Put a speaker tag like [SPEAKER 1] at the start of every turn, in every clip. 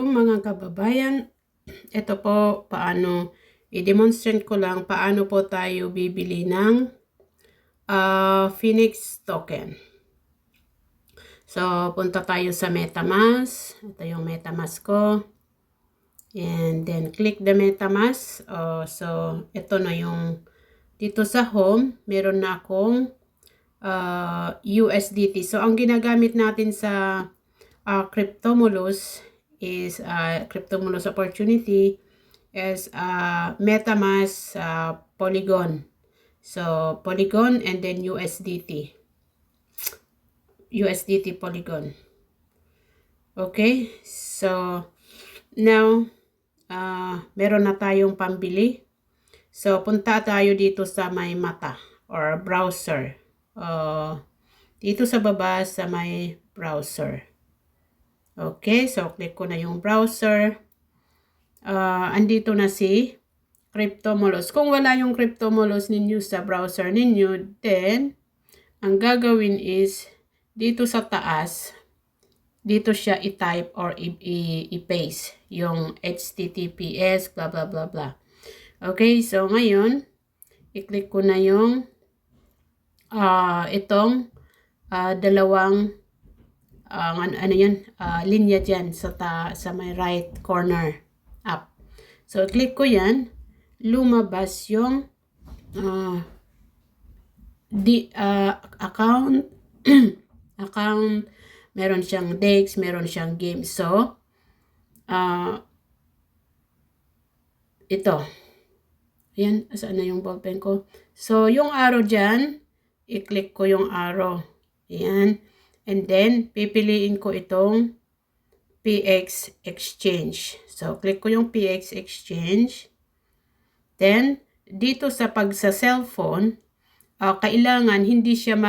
[SPEAKER 1] Assalamualaikum mga kababayan. Ito po i-demonstrate ko lang paano po tayo bibili ng Phoenix token. So, punta tayo sa MetaMask. Ito yung MetaMask ko. And then, click the MetaMask. So, ito na yung dito sa home. Meron na akong USDT. So, ang ginagamit natin sa CryptoMolus is CryptoMolus opportunity is MetaMask Polygon. So, Polygon and then USDT Polygon. Okay, so now meron na tayong pambili. So, punta tayo dito sa may mata or browser. Dito sa baba sa may browser. Okay, so click ko na yung browser. Andito na si CryptoMolus. Kung wala yung CryptoMolus ninyo sa browser ninyo, then ang gagawin is dito sa taas, dito siya i-type or i-paste yung HTTPS blah blah blah blah. Okay, so ngayon i-click ko na yung itong dalawang linya dyan sa may right corner up. So, click ko yan. Lumabas yung account. Account. Meron siyang DEX, meron siyang game. So, ito. Ayan, saan na yung ballpen ko? So, yung arrow dyan, i-click ko yung arrow. Ayan. And then, pipiliin ko itong PX Exchange. So, click ko yung PX Exchange. Then, dito sa cellphone, kailangan hindi siya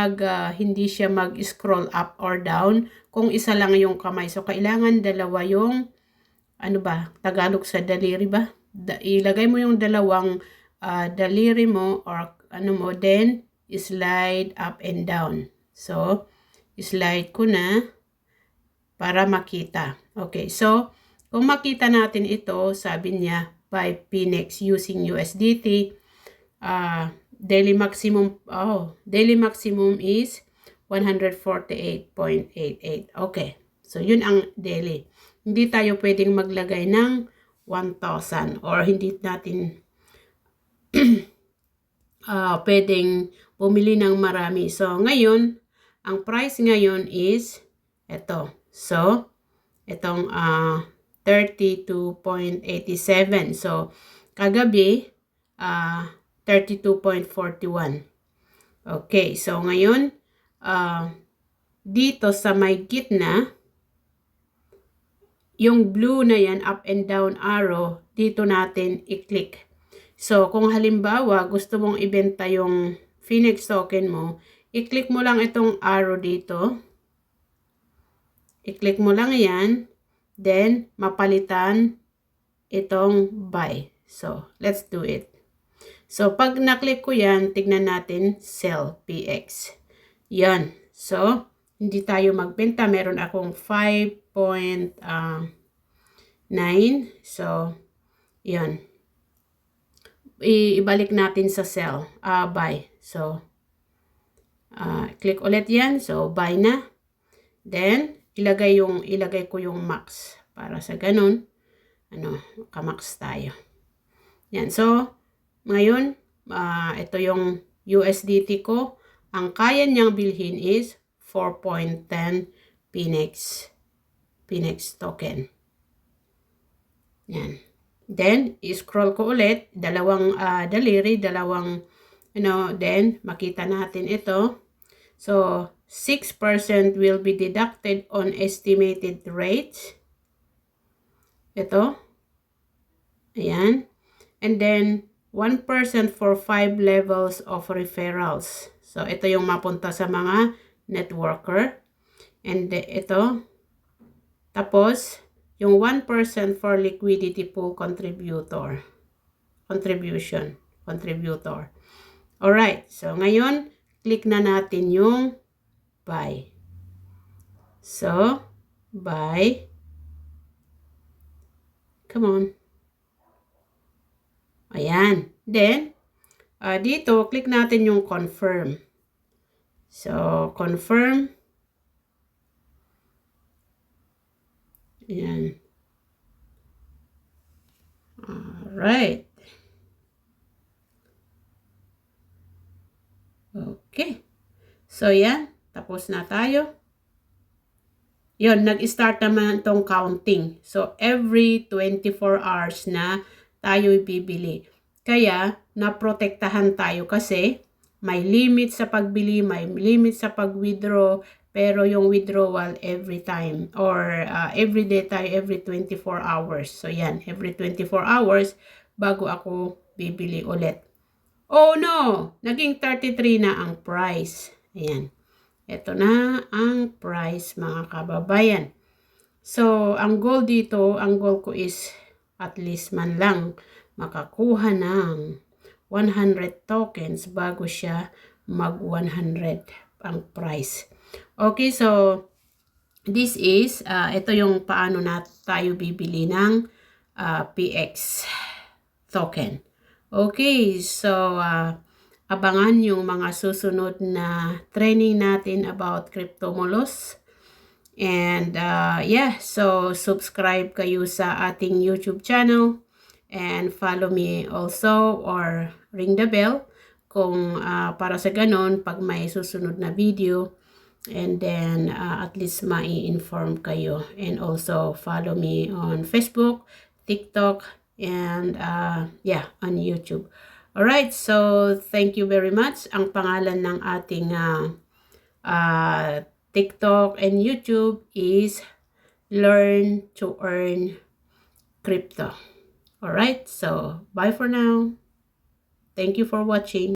[SPEAKER 1] mag-scroll up or down kung isa lang yung kamay. So, kailangan dalawa yung, Tagalog sa daliri ba? Ilagay mo yung dalawang daliri mo or then slide up and down. So, slide ko na para makita. Okay, so kung makita natin ito, sabi niya buy Phoenix using USDT. Daily maximum is 148.88. Okay, so yun ang daily. Hindi tayo pwedeng maglagay ng 1,000 or hindi natin pwedeng bumili ng marami. So, ngayon, ang price ngayon is ito. So, itong 32.87. So, kagabi, 32.41. Okay, so ngayon, dito sa may gitna, yung blue na yan, up and down arrow, dito natin i-click. So, kung halimbawa, gusto mong ibenta yung Phoenix token mo, i-click mo lang itong arrow dito. I-click mo lang yan. Then, mapalitan itong buy. So, let's do it. So, pag na-click ko yan, tignan natin, sell PX. Yan. So, hindi tayo magbenta. Meron akong 5.9. So, yan. Ibalik natin sa sell. Buy. So, click ulit yan. So, buy na. Then, ilagay ko yung max. Para sa ganun, kamax tayo. Yan. So, ngayon, ito yung USDT ko. Ang kaya niyang bilhin is 4.10 Phoenix token. Yan. Then, i-scroll ko ulit. Dalawang daliri, then makita natin ito. So, 6% will be deducted on estimated rate. Ito. Ayan. And then, 1% for 5 levels of referrals. So, ito yung mapunta sa mga networker. And ito. Tapos, yung 1% for liquidity pool contributor. Alright. So, ngayon, click na natin yung buy. So, buy. Come on. Ayan. Then, dito, click natin yung confirm. So, confirm. Ayan. Alright. Okay. So, yan. Tapos na tayo. Yun, nag-start naman tong counting. So, every 24 hours na tayo bibili. Kaya, naprotektahan tayo kasi may limit sa pagbili, may limit sa pag-withdraw, pero yung withdrawal every time or every day tayo, every 24 hours. So, yan, every 24 hours bago ako bibili ulit. Oh no! Naging 33 na ang price. Ayan. Ito na ang price, mga kababayan. So, ang goal dito, ang goal ko is at least man lang makakuha ng 100 tokens bago siya mag 100 ang price. Okay, so this is, ito yung paano na tayo bibili ng PX token. Okay, so abangan yung mga susunod na training natin about CryptoMolos. And yeah, so subscribe kayo sa ating YouTube channel and follow me also or ring the bell kung para sa ganon pag may susunod na video, and then at least mai-inform kayo, and also follow me on Facebook, TikTok, and yeah, on YouTube. Alright, so thank you very much. Ang pangalan ng ating TikTok and YouTube is Learn to Earn Crypto. Alright, so bye for now. Thank you for watching.